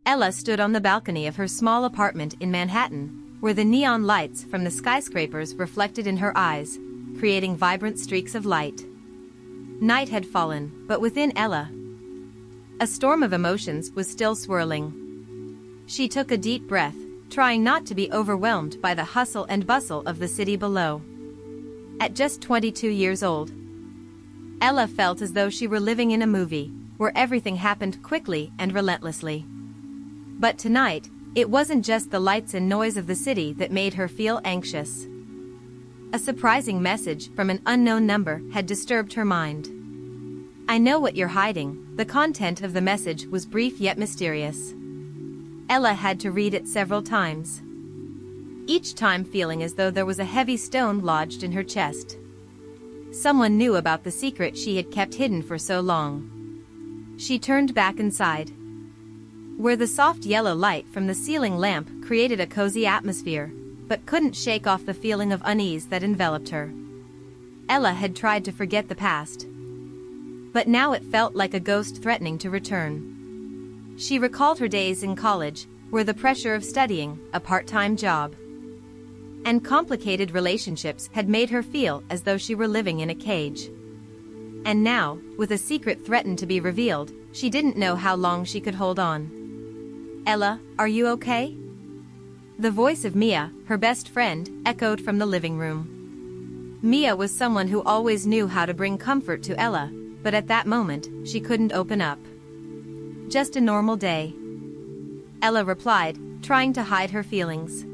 Ella stood on the balcony of her small apartment in Manhattan, where the neon lights from the skyscrapers reflected in her eyes, creating vibrant streaks of light. Night had fallen, but within Ella, a storm of emotions was still swirling. She took a deep breath, trying not to be overwhelmed by the hustle and bustle of the city below. At just 22 years old, Ella felt as though she were living in a movie, where everything happened quickly and relentlessly. But tonight, it wasn't just the lights and noise of the city that made her feel anxious. A surprising message from an unknown number had disturbed her mind. "I know what you're hiding." The content of the message was brief yet mysterious. Ella had to read it several times, each time feeling as though there was a heavy stone lodged in her chest. Someone knew about the secret she had kept hidden for so long. She turned back inside, where the soft yellow light from the ceiling lamp created a cozy atmosphere, but couldn't shake off the feeling of unease that enveloped her. Ella had tried to forget the past, but now it felt like a ghost threatening to return. She recalled her days in college, where the pressure of studying, a part-time job, and complicated relationships had made her feel as though she were living in a cage. And now, with a secret threatened to be revealed, she didn't know how long she could hold on. "Ella, are you okay?" The voice of Mia, her best friend, echoed from the living room. Mia was someone who always knew how to bring comfort to Ella, but at that moment, she couldn't open up. "Just a normal day," Ella replied, trying to hide her feelings.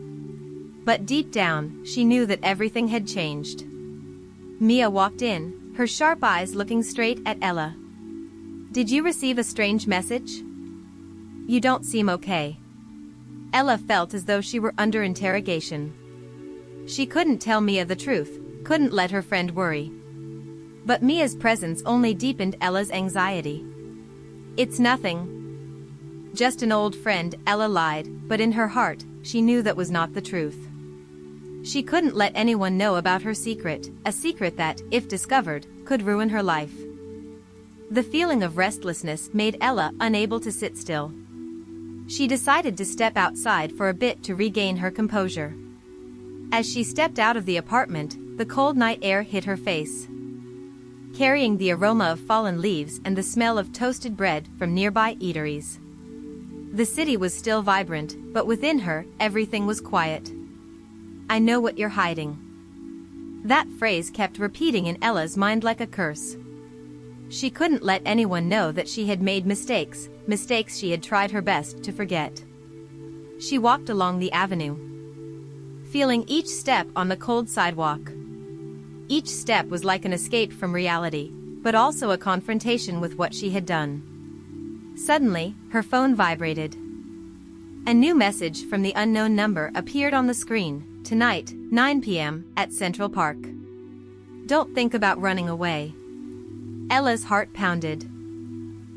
But deep down, she knew that everything had changed. Mia walked in, her sharp eyes looking straight at Ella. "Did you receive a strange message? You don't seem okay." Ella felt as though she were under interrogation. She couldn't tell Mia the truth, couldn't let her friend worry. But Mia's presence only deepened Ella's anxiety. "It's nothing. Just an old friend," Ella lied, but in her heart, she knew that was not the truth. She couldn't let anyone know about her secret, a secret that, if discovered, could ruin her life. The feeling of restlessness made Ella unable to sit still. She decided to step outside for a bit to regain her composure. As she stepped out of the apartment, the cold night air hit her face, carrying the aroma of fallen leaves and the smell of toasted bread from nearby eateries. The city was still vibrant, but within her, everything was quiet. "I know what you're hiding." That phrase kept repeating in Ella's mind like a curse. She couldn't let anyone know that she had made mistakes she had tried her best to forget. She walked along the avenue, feeling each step on the cold sidewalk. Each step was like an escape from reality, but also a confrontation with what she had done. Suddenly, her phone vibrated. A new message from the unknown number appeared on the screen. "Tonight, 9 p.m., at Central Park. Don't think about running away." Ella's heart pounded.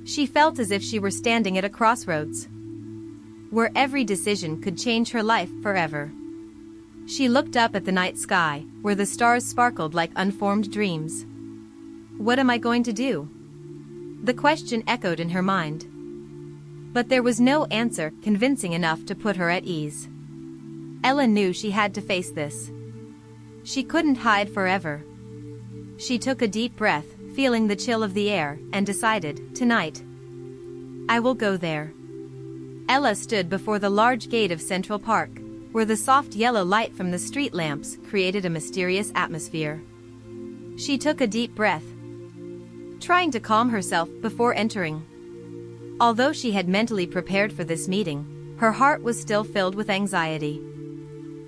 She felt as if she were standing at a crossroads, where every decision could change her life forever. She looked up at the night sky, where the stars sparkled like unformed dreams. "What am I going to do?" The question echoed in her mind. But there was no answer convincing enough to put her at ease. Ella knew she had to face this. She couldn't hide forever. She took a deep breath, feeling the chill of the air, and decided, "Tonight, I will go there." Ella stood before the large gate of Central Park, where the soft yellow light from the street lamps created a mysterious atmosphere. She took a deep breath, trying to calm herself before entering. Although she had mentally prepared for this meeting, her heart was still filled with anxiety.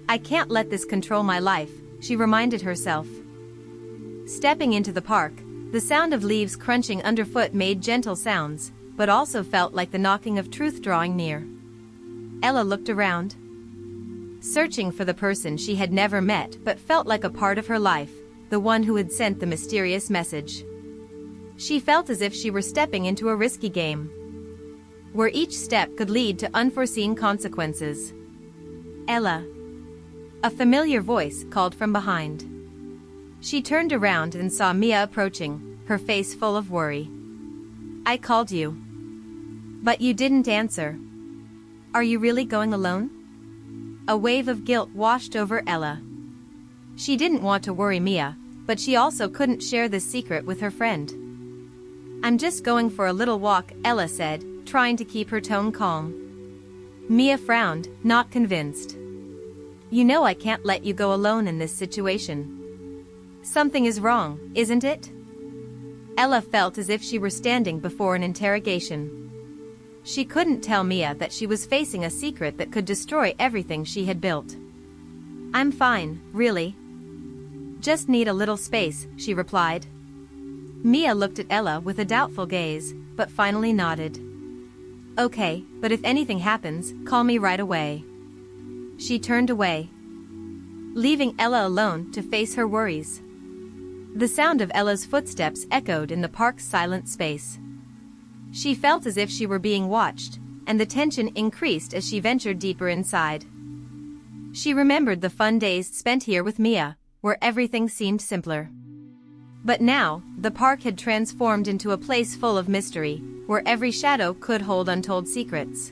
"I can't let this control my life," she reminded herself. Stepping into the park, the sound of leaves crunching underfoot made gentle sounds, but also felt like the knocking of truth drawing near. Ella looked around, searching for the person she had never met but felt like a part of her life, the one who had sent the mysterious message. She felt as if she were stepping into a risky game, where each step could lead to unforeseen consequences. "Ella." A familiar voice called from behind. She turned around and saw Mia approaching, her face full of worry. "I called you, but you didn't answer." Are you really going alone? A wave of guilt washed over Ella. She didn't want to worry Mia, but she also couldn't share this secret with her friend. I'm just going for a little walk, Ella said, trying to keep her tone calm. Mia frowned, not convinced. You know I can't let you go alone in this situation. Something is wrong, isn't it? Ella felt as if she were standing before an interrogation. She couldn't tell Mia that she was facing a secret that could destroy everything she had built. I'm fine, really. Just need a little space, she replied. Mia looked at Ella with a doubtful gaze, but finally nodded. Okay, but if anything happens, call me right away. She turned away, leaving Ella alone to face her worries. The sound of Ella's footsteps echoed in the park's silent space. She felt as if she were being watched, and the tension increased as she ventured deeper inside. She remembered the fun days spent here with Mia, where everything seemed simpler. But now, the park had transformed into a place full of mystery, where every shadow could hold untold secrets.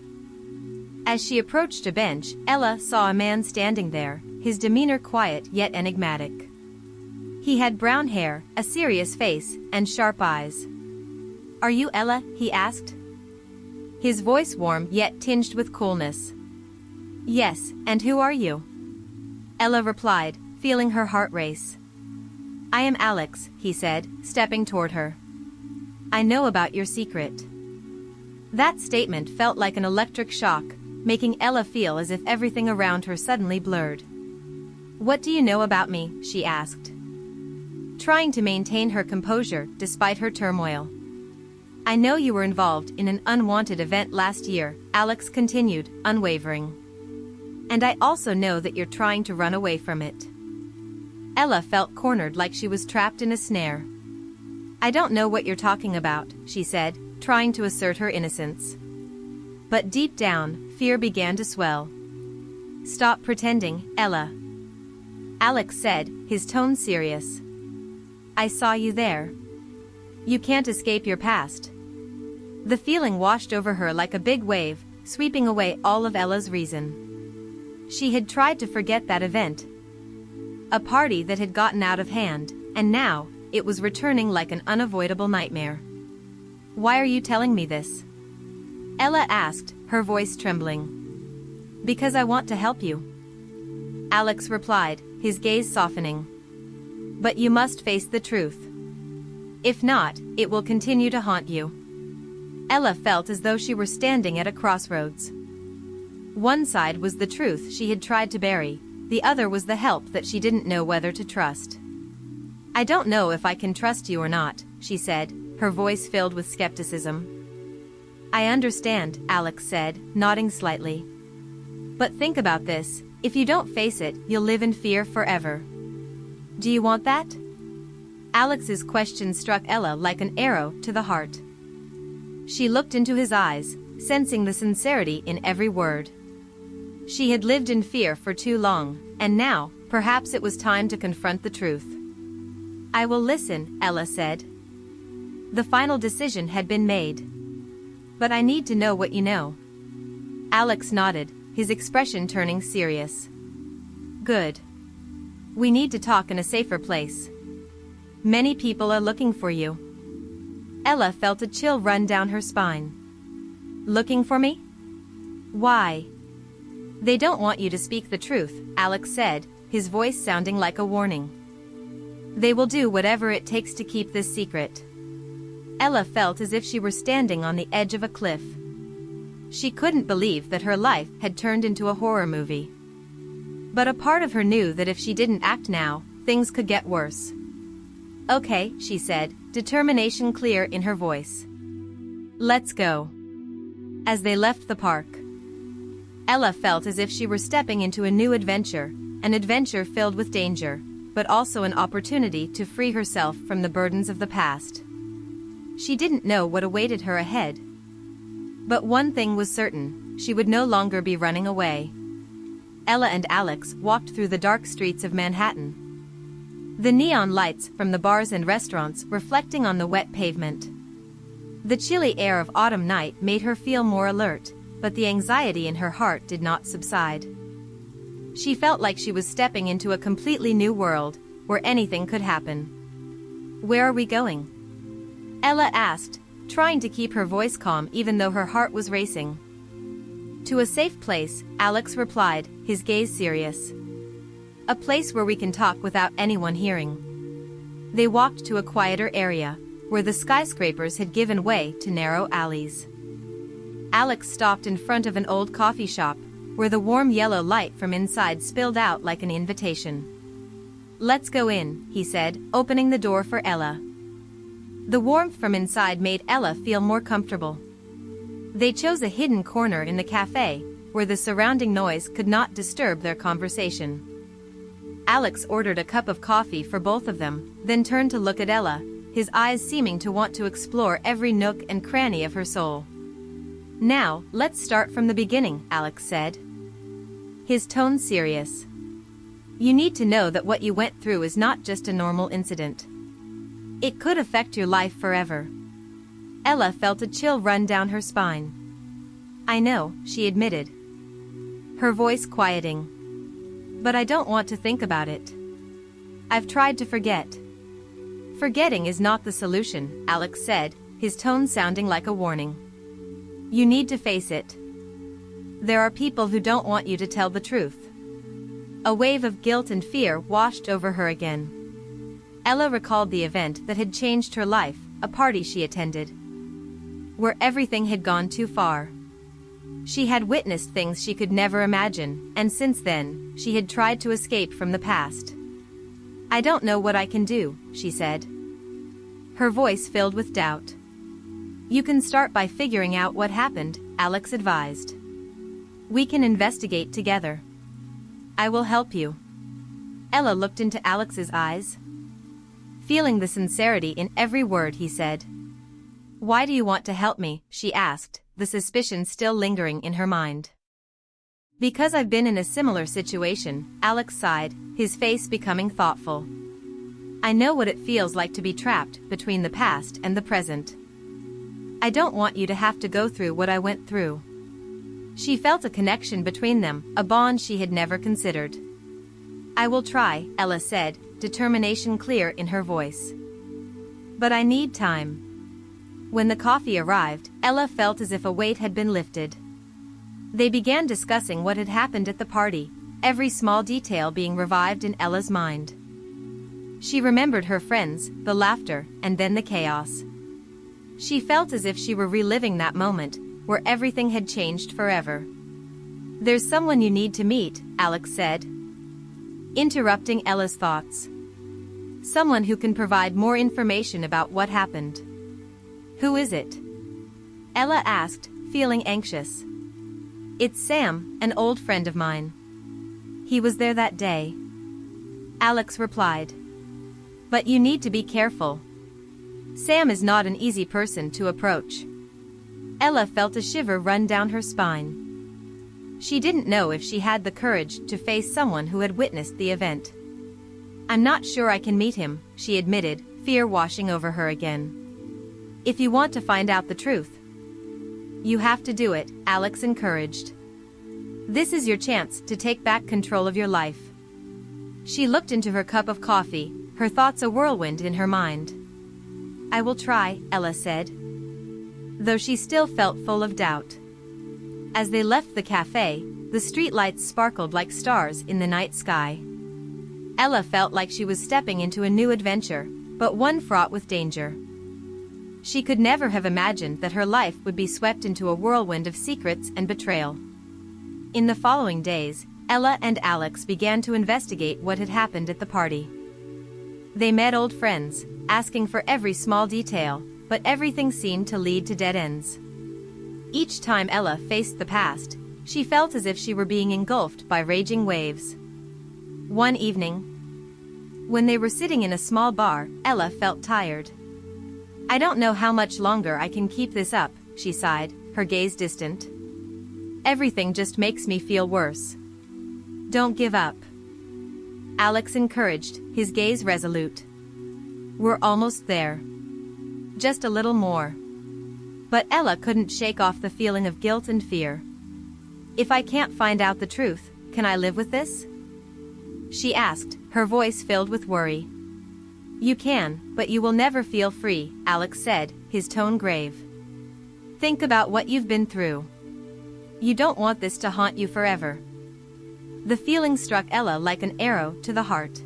As she approached a bench, Ella saw a man standing there, his demeanor quiet yet enigmatic. He had brown hair, a serious face, and sharp eyes. Are you Ella? He asked. His voice warm yet tinged with coolness. Yes, and who are you? Ella replied, feeling her heart race. I am Alex, he said, stepping toward her. I know about your secret. That statement felt like an electric shock, making Ella feel as if everything around her suddenly blurred. What do you know about me? She asked, trying to maintain her composure despite her turmoil. I know you were involved in an unwanted event last year, Alex continued, unwavering. And I also know that you're trying to run away from it. Ella felt cornered like she was trapped in a snare. I don't know what you're talking about, she said, trying to assert her innocence. But deep down, fear began to swell. Stop pretending, Ella. Alex said, his tone serious. I saw you there. You can't escape your past. The feeling washed over her like a big wave, sweeping away all of Ella's reason. She had tried to forget that event, a party that had gotten out of hand, and now, it was returning like an unavoidable nightmare. Why are you telling me this? Ella asked, her voice trembling. Because I want to help you. Alex replied, his gaze softening. But you must face the truth. If not, it will continue to haunt you. Ella felt as though she were standing at a crossroads. One side was the truth she had tried to bury, the other was the help that she didn't know whether to trust. I don't know if I can trust you or not, she said, her voice filled with skepticism. I understand, Alex said, nodding slightly. But think about this, if you don't face it, you'll live in fear forever. Do you want that? Alex's question struck Ella like an arrow to the heart. She looked into his eyes, sensing the sincerity in every word. She had lived in fear for too long, and now, perhaps it was time to confront the truth. I will listen, Ella said. The final decision had been made. But I need to know what you know. Alex nodded, his expression turning serious. Good. We need to talk in a safer place. Many people are looking for you. Ella felt a chill run down her spine. Looking for me? Why? They don't want you to speak the truth, Alex said, his voice sounding like a warning. They will do whatever it takes to keep this secret. Ella felt as if she were standing on the edge of a cliff. She couldn't believe that her life had turned into a horror movie. But a part of her knew that if she didn't act now, things could get worse. Okay, she said, determination clear in her voice. Let's go. As they left the park, Ella felt as if she were stepping into a new adventure, an adventure filled with danger, but also an opportunity to free herself from the burdens of the past. She didn't know what awaited her ahead. But one thing was certain, she would no longer be running away. Ella and Alex walked through the dark streets of Manhattan. The neon lights from the bars and restaurants reflecting on the wet pavement. The chilly air of autumn night made her feel more alert, but the anxiety in her heart did not subside. She felt like she was stepping into a completely new world, where anything could happen. "Where are we going?" Ella asked, trying to keep her voice calm even though her heart was racing. "To a safe place," Alex replied, his gaze serious. "A place where we can talk without anyone hearing." They walked to a quieter area, where the skyscrapers had given way to narrow alleys. Alex stopped in front of an old coffee shop, where the warm yellow light from inside spilled out like an invitation. "Let's go in," he said, opening the door for Ella. The warmth from inside made Ella feel more comfortable. They chose a hidden corner in the cafe, where the surrounding noise could not disturb their conversation. Alex ordered a cup of coffee for both of them, then turned to look at Ella, his eyes seeming to want to explore every nook and cranny of her soul. "Now, let's start from the beginning," Alex said, his tone serious. "You need to know that what you went through is not just a normal incident. It could affect your life forever." Ella felt a chill run down her spine. "I know," she admitted, her voice quieting. "But I don't want to think about it. I've tried to forget." "Forgetting is not the solution," Alex said, his tone sounding like a warning. "You need to face it. There are people who don't want you to tell the truth." A wave of guilt and fear washed over her again. Ella recalled the event that had changed her life, a party she attended, where everything had gone too far. She had witnessed things she could never imagine, and since then, she had tried to escape from the past. "I don't know what I can do," she said, her voice filled with doubt. "You can start by figuring out what happened," Alex advised. "We can investigate together. I will help you." Ella looked into Alex's eyes, feeling the sincerity in every word he said. "Why do you want to help me?" she asked, the suspicion still lingering in her mind. "Because I've been in a similar situation," Alex sighed, his face becoming thoughtful. "I know what it feels like to be trapped between the past and the present. I don't want you to have to go through what I went through." She felt a connection between them, a bond she had never considered. "I will try," Ella said, determination clear in her voice. "But I need time." When the coffee arrived, Ella felt as if a weight had been lifted. They began discussing what had happened at the party, every small detail being revived in Ella's mind. She remembered her friends, the laughter, and then the chaos. She felt as if she were reliving that moment, where everything had changed forever. "There's someone you need to meet," Alex said, interrupting Ella's thoughts. "Someone who can provide more information about what happened." "Who is it?" Ella asked, feeling anxious. "It's Sam, an old friend of mine. He was there that day," Alex replied. "But you need to be careful. Sam is not an easy person to approach." Ella felt a shiver run down her spine. She didn't know if she had the courage to face someone who had witnessed the event. "I'm not sure I can meet him," she admitted, fear washing over her again. "If you want to find out the truth, you have to do it," Alex encouraged. "This is your chance to take back control of your life." She looked into her cup of coffee, her thoughts a whirlwind in her mind. "I will try," Ella said, though she still felt full of doubt. As they left the cafe, the streetlights sparkled like stars in the night sky. Ella felt like she was stepping into a new adventure, but one fraught with danger. She could never have imagined that her life would be swept into a whirlwind of secrets and betrayal. In the following days, Ella and Alex began to investigate what had happened at the party. They met old friends, asking for every small detail, but everything seemed to lead to dead ends. Each time Ella faced the past, she felt as if she were being engulfed by raging waves. One evening, when they were sitting in a small bar, Ella felt tired. "I don't know how much longer I can keep this up," she sighed, her gaze distant. "Everything just makes me feel worse." "Don't give up," Alex encouraged, his gaze resolute. "We're almost there. Just a little more." But Ella couldn't shake off the feeling of guilt and fear. If I can't find out the truth, can I live with this? She asked, her voice filled with worry. You can, but you will never feel free, Alex said, his tone grave. Think about what you've been through. You don't want this to haunt you forever. The feeling struck Ella like an arrow to the heart.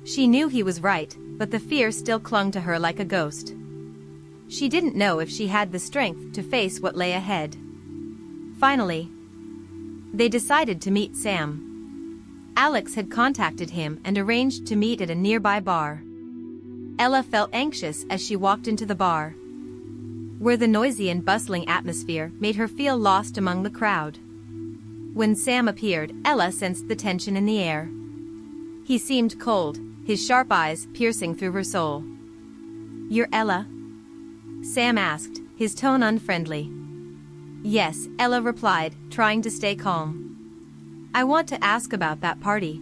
She knew he was right, but the fear still clung to her like a ghost. She didn't know if she had the strength to face what lay ahead. Finally, they decided to meet Sam. Alex had contacted him and arranged to meet at a nearby bar. Ella felt anxious as she walked into the bar, where the noisy and bustling atmosphere made her feel lost among the crowd. When Sam appeared, Ella sensed the tension in the air. He seemed cold, his sharp eyes piercing through her soul. You're Ella? Sam asked, his tone unfriendly. Yes, Ella replied, trying to stay calm. I want to ask about that party.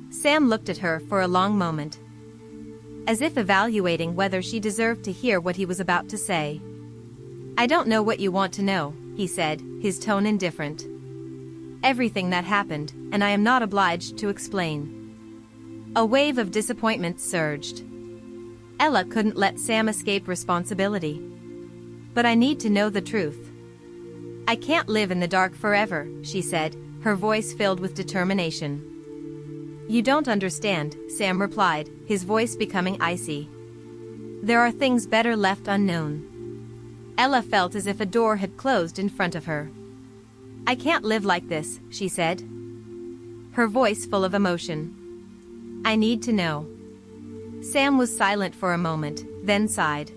Sam looked at her for a long moment, as if evaluating whether she deserved to hear what he was about to say. I don't know what you want to know, he said, his tone indifferent. Everything that happened, and I am not obliged to explain. A wave of disappointment surged. Ella couldn't let Sam escape responsibility. But I need to know the truth. I can't live in the dark forever, she said, her voice filled with determination. You don't understand, Sam replied, his voice becoming icy. There are things better left unknown. Ella felt as if a door had closed in front of her. I can't live like this, she said, her voice full of emotion. I need to know. Sam was silent for a moment, then sighed.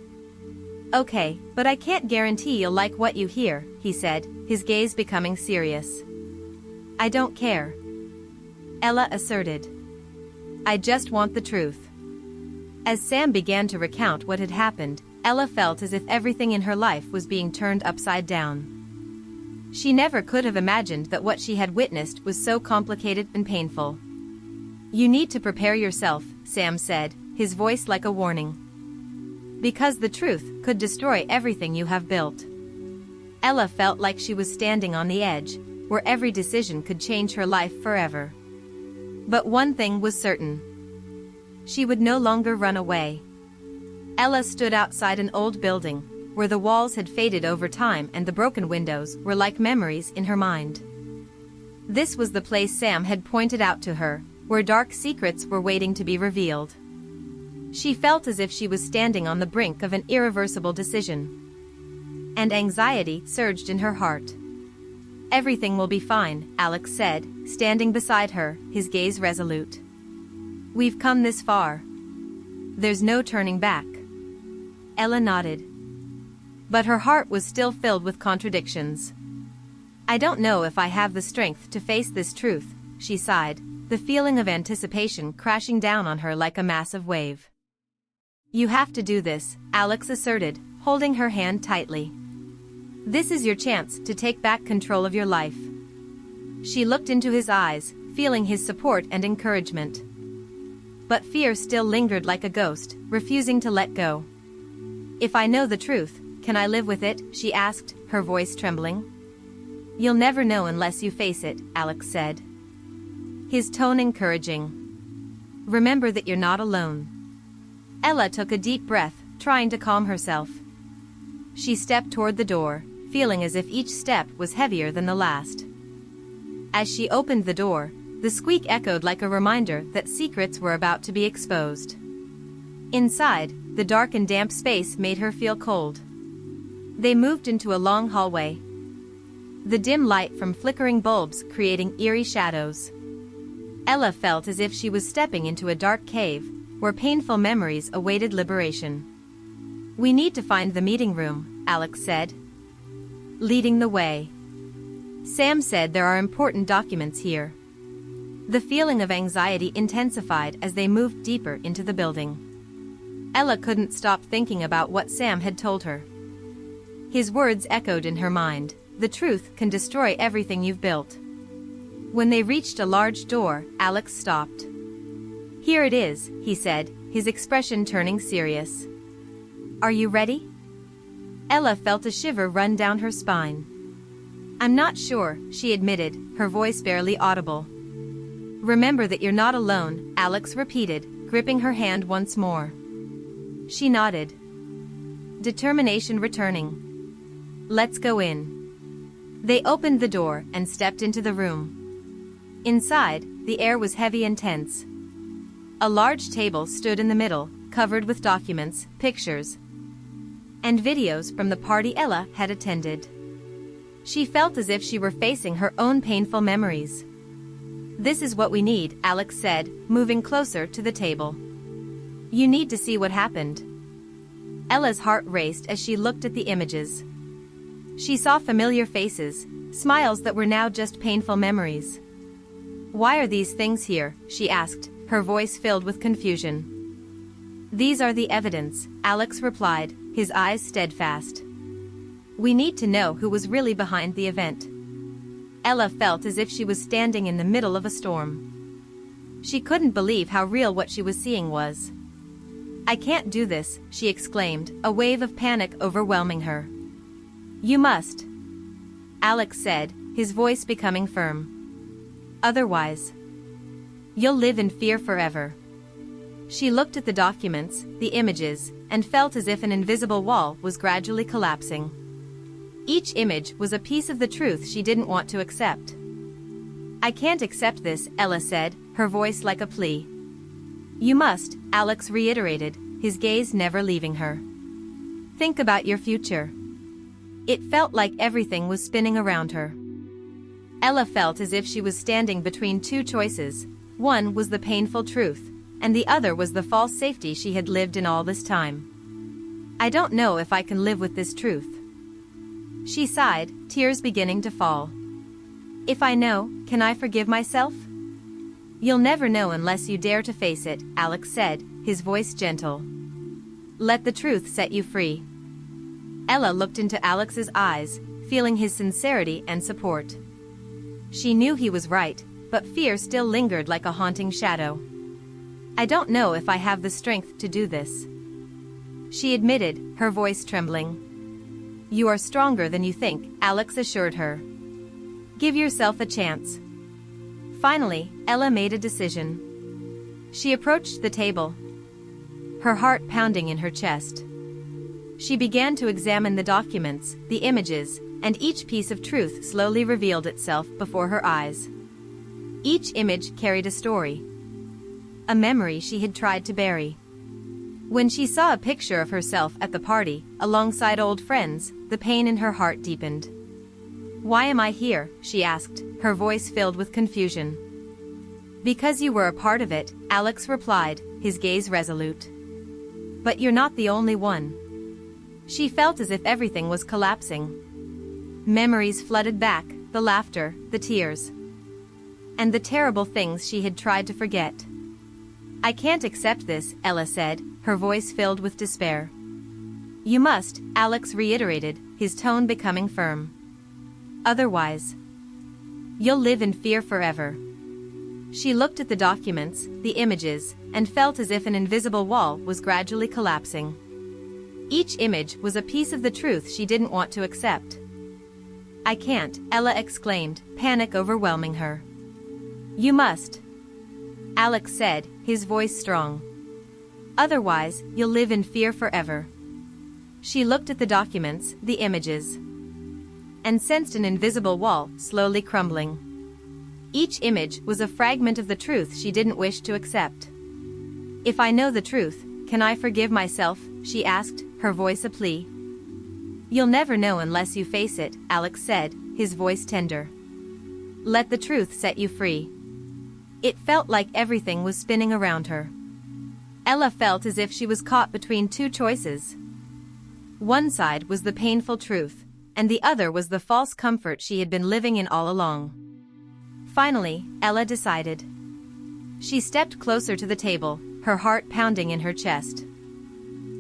Okay, but I can't guarantee you'll like what you hear, he said, his gaze becoming serious. I don't care, Ella asserted. I just want the truth. As Sam began to recount what had happened, Ella felt as if everything in her life was being turned upside down. She never could have imagined that what she had witnessed was so complicated and painful. You need to prepare yourself, Sam said, his voice like a warning. Because the truth could destroy everything you have built. Ella felt like she was standing on the edge, where every decision could change her life forever. But one thing was certain. She would no longer run away. Ella stood outside an old building, where the walls had faded over time and the broken windows were like memories in her mind. This was the place Sam had pointed out to her, where dark secrets were waiting to be revealed. She felt as if she was standing on the brink of an irreversible decision. And anxiety surged in her heart. Everything will be fine, Alex said, standing beside her, his gaze resolute. We've come this far. There's no turning back. Ella nodded. But her heart was still filled with contradictions. I don't know if I have the strength to face this truth, she sighed, the feeling of anticipation crashing down on her like a massive wave. You have to do this, Alex asserted, holding her hand tightly. This is your chance to take back control of your life. She looked into his eyes, feeling his support and encouragement. But fear still lingered like a ghost, refusing to let go. If I know the truth, can I live with it? She asked, her voice trembling. You'll never know unless you face it, Alex said, his tone encouraging. Remember that you're not alone. Ella took a deep breath, trying to calm herself. She stepped toward the door, feeling as if each step was heavier than the last. As she opened the door, the squeak echoed like a reminder that secrets were about to be exposed. Inside, the dark and damp space made her feel cold. They moved into a long hallway, the dim light from flickering bulbs creating eerie shadows. Ella felt as if she was stepping into a dark cave, where painful memories awaited liberation. We need to find the meeting room, Alex said, leading the way. Sam said there are important documents here. The feeling of anxiety intensified as they moved deeper into the building. Ella couldn't stop thinking about what Sam had told her. His words echoed in her mind. The truth can destroy everything you've built. When they reached a large door, Alex stopped. Here it is, he said, his expression turning serious. Are you ready? Ella felt a shiver run down her spine. I'm not sure, she admitted, her voice barely audible. Remember that you're not alone, Alex repeated, gripping her hand once more. She nodded. Determination returning. Let's go in. They opened the door and stepped into the room. Inside, the air was heavy and tense. A large table stood in the middle, covered with documents, pictures, and videos from the party Ella had attended. She felt as if she were facing her own painful memories. This is what we need, Alex said, moving closer to the table. You need to see what happened. Ella's heart raced as she looked at the images. She saw familiar faces, smiles that were now just painful memories. Why are these things here? She asked, her voice filled with confusion. These are the evidence, Alex replied, his eyes steadfast. We need to know who was really behind the event. Ella felt as if she was standing in the middle of a storm. She couldn't believe how real what she was seeing was. I can't do this, she exclaimed, a wave of panic overwhelming her. You must, Alex said, his voice becoming firm. Otherwise, you'll live in fear forever. She looked at the documents, the images, and felt as if an invisible wall was gradually collapsing. Each image was a piece of the truth she didn't want to accept. I can't accept this, Ella said, her voice like a plea. You must, Alex reiterated, his gaze never leaving her. Think about your future. It felt like everything was spinning around her. Ella felt as if she was standing between two choices. One was the painful truth, and the other was the false safety she had lived in all this time. I don't know if I can live with this truth. She sighed, tears beginning to fall. If I know, can I forgive myself? You'll never know unless you dare to face it, Alex said, his voice gentle. Let the truth set you free. Ella looked into Alex's eyes, feeling his sincerity and support. She knew he was right, but fear still lingered like a haunting shadow. I don't know if I have the strength to do this, she admitted, her voice trembling. You are stronger than you think, Alex assured her. Give yourself a chance. Finally, Ella made a decision. She approached the table, her heart pounding in her chest. She began to examine the documents, the images, and each piece of truth slowly revealed itself before her eyes. Each image carried a story, a memory she had tried to bury. When she saw a picture of herself at the party, alongside old friends, the pain in her heart deepened. Why am I here? She asked, her voice filled with confusion. Because you were a part of it, Alex replied, his gaze resolute. But you're not the only one. She felt as if everything was collapsing. Memories flooded back, the laughter, the tears, and the terrible things she had tried to forget. I can't accept this, Ella said, her voice filled with despair. You must, Alex reiterated, his tone becoming firm. Otherwise, you'll live in fear forever. She looked at the documents, the images, and felt as if an invisible wall was gradually collapsing. Each image was a piece of the truth she didn't want to accept. I can't, Ella exclaimed, panic overwhelming her. You must, Alex said, his voice strong. Otherwise, you'll live in fear forever. She looked at the documents, the images, and sensed an invisible wall slowly crumbling. Each image was a fragment of the truth she didn't wish to accept. If I know the truth, can I forgive myself? She asked, her voice a plea. You'll never know unless you face it, Alex said, his voice tender. Let the truth set you free. It felt like everything was spinning around her. Ella felt as if she was caught between two choices. One side was the painful truth, and the other was the false comfort she had been living in all along. Finally, Ella decided. She stepped closer to the table, her heart pounding in her chest.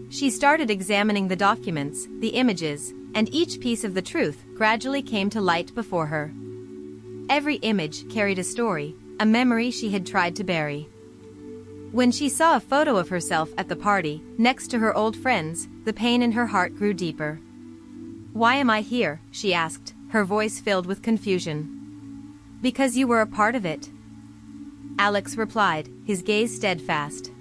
She started examining the documents, the images, and each piece of the truth gradually came to light before her. Every image carried a story, a memory she had tried to bury. When she saw a photo of herself at the party, next to her old friends, the pain in her heart grew deeper. Why am I here? She asked, her voice filled with confusion. Because you were a part of it, Alex replied, his gaze steadfast.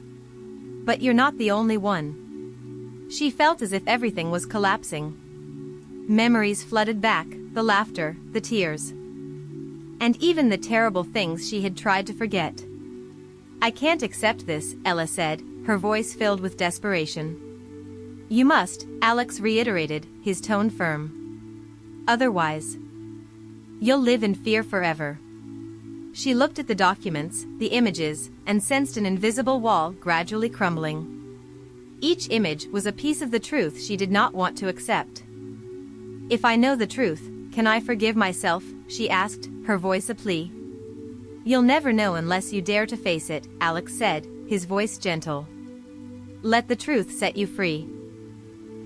But you're not the only one. She felt as if everything was collapsing. Memories flooded back, the laughter, the tears, and even the terrible things she had tried to forget. I can't accept this, Ella said, her voice filled with desperation. You must, Alex reiterated, his tone firm. Otherwise, you'll live in fear forever. She looked at the documents, the images, and sensed an invisible wall gradually crumbling. Each image was a piece of the truth she did not want to accept. If I know the truth, can I forgive myself? She asked, her voice a plea. You'll never know unless you dare to face it, Alex said, his voice gentle. Let the truth set you free.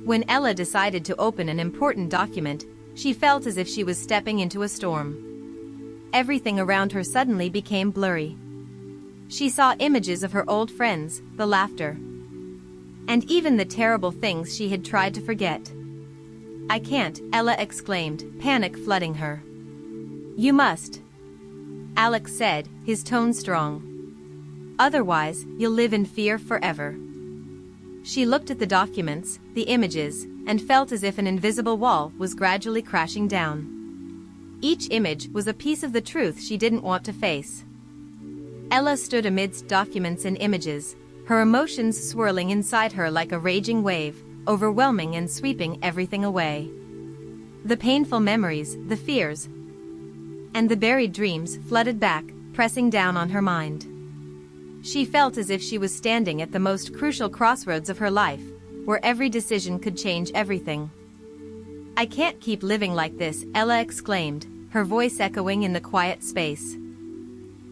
When Ella decided to open an important document, she felt as if she was stepping into a storm. Everything around her suddenly became blurry. She saw images of her old friends, the laughter, and even the terrible things she had tried to forget. I can't, Ella exclaimed, panic flooding her. You must, Alex said, his tone strong. Otherwise, you'll live in fear forever. She looked at the documents, the images, and felt as if an invisible wall was gradually crashing down. Each image was a piece of the truth she didn't want to face. Ella stood amidst documents and images, her emotions swirling inside her like a raging wave, overwhelming and sweeping everything away. The painful memories, the fears, and the buried dreams flooded back, pressing down on her mind. She felt as if she was standing at the most crucial crossroads of her life, where every decision could change everything. I can't keep living like this, Ella exclaimed, her voice echoing in the quiet space.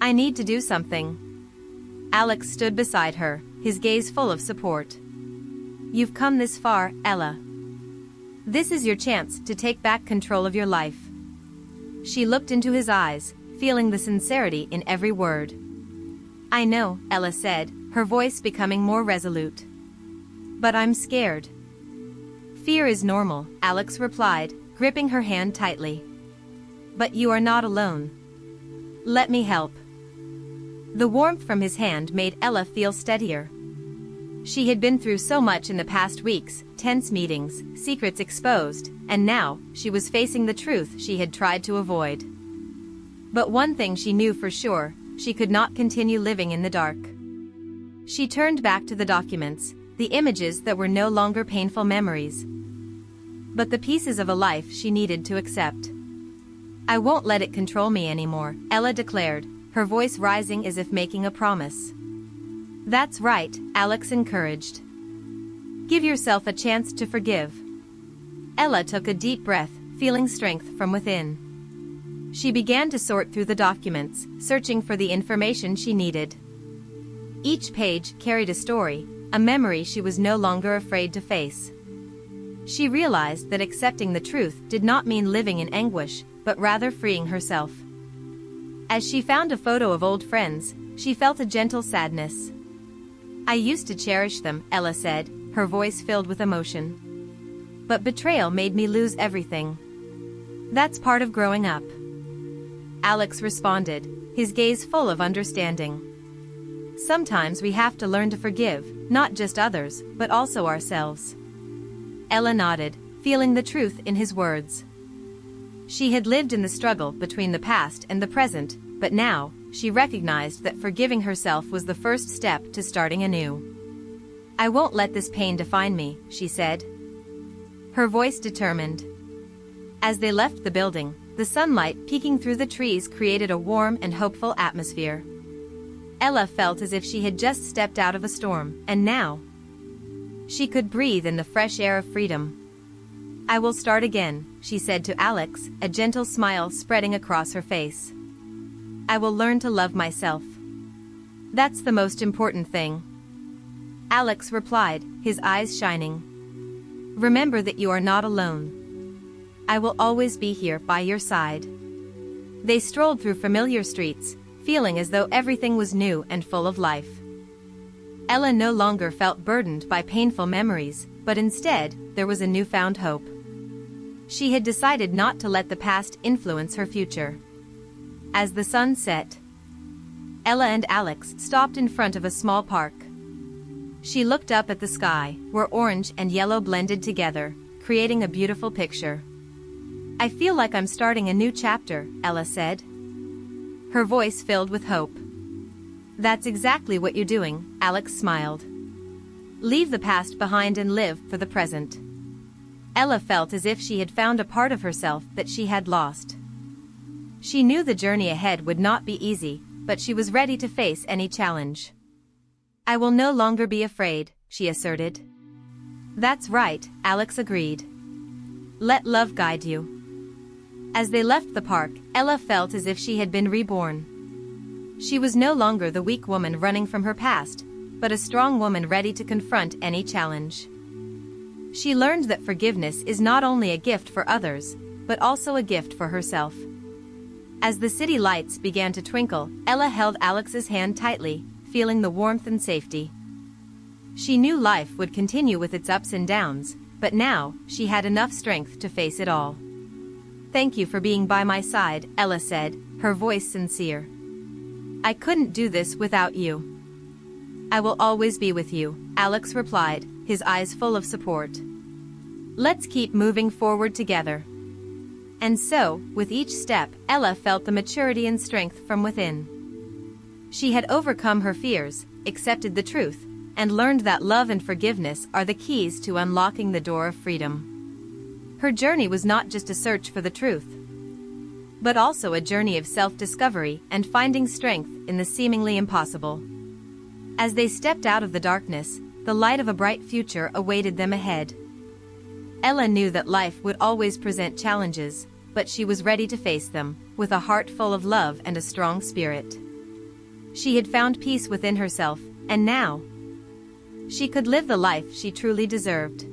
I need to do something. Alex stood beside her, his gaze full of support. You've come this far, Ella. This is your chance to take back control of your life. She looked into his eyes, feeling the sincerity in every word. I know, Ella said, her voice becoming more resolute. But I'm scared. Fear is normal, Alex replied, gripping her hand tightly. But you are not alone. Let me help. The warmth from his hand made Ella feel steadier. She had been through so much in the past weeks, tense meetings, secrets exposed, and now, she was facing the truth she had tried to avoid. But one thing she knew for sure, she could not continue living in the dark. She turned back to the documents, the images that were no longer painful memories, but the pieces of a life she needed to accept. I won't let it control me anymore, Ella declared, her voice rising as if making a promise. That's right, Alex encouraged. Give yourself a chance to forgive. Ella took a deep breath, feeling strength from within. She began to sort through the documents, searching for the information she needed. Each page carried a story, a memory she was no longer afraid to face. She realized that accepting the truth did not mean living in anguish, but rather freeing herself. As she found a photo of old friends, she felt a gentle sadness. I used to cherish them, Ella said, her voice filled with emotion. But betrayal made me lose everything. That's part of growing up. Alex responded, his gaze full of understanding. Sometimes we have to learn to forgive, not just others, but also ourselves. Ella nodded, feeling the truth in his words. She had lived in the struggle between the past and the present, but now, she recognized that forgiving herself was the first step to starting anew. I won't let this pain define me, she said, her voice determined. As they left the building, the sunlight peeking through the trees created a warm and hopeful atmosphere. Ella felt as if she had just stepped out of a storm, and now she could breathe in the fresh air of freedom. I will start again, she said to Alex, a gentle smile spreading across her face. I will learn to love myself. That's the most important thing. Alex replied, his eyes shining. Remember that you are not alone. I will always be here by your side. They strolled through familiar streets, feeling as though everything was new and full of life. Ella no longer felt burdened by painful memories, but instead, there was a newfound hope. She had decided not to let the past influence her future. As the sun set, Ella and Alex stopped in front of a small park. She looked up at the sky, where orange and yellow blended together, creating a beautiful picture. "I feel like I'm starting a new chapter," Ella said, her voice filled with hope. "That's exactly what you're doing," Alex smiled. "Leave the past behind and live for the present." Ella felt as if she had found a part of herself that she had lost. She knew the journey ahead would not be easy, but she was ready to face any challenge. "I will no longer be afraid," she asserted. "That's right," Alex agreed. "Let love guide you." As they left the park, Ella felt as if she had been reborn. She was no longer the weak woman running from her past, but a strong woman ready to confront any challenge. She learned that forgiveness is not only a gift for others, but also a gift for herself. As the city lights began to twinkle, Ella held Alex's hand tightly, feeling the warmth and safety. She knew life would continue with its ups and downs, but now she had enough strength to face it all. "Thank you for being by my side," Ella said, her voice sincere. "I couldn't do this without you." "I will always be with you," Alex replied, his eyes full of support. "Let's keep moving forward together." And so, with each step, Ella felt the maturity and strength from within. She had overcome her fears, accepted the truth, and learned that love and forgiveness are the keys to unlocking the door of freedom. Her journey was not just a search for the truth, but also a journey of self-discovery and finding strength in the seemingly impossible. As they stepped out of the darkness, the light of a bright future awaited them ahead. Ella knew that life would always present challenges, but she was ready to face them, with a heart full of love and a strong spirit. She had found peace within herself, and now she could live the life she truly deserved.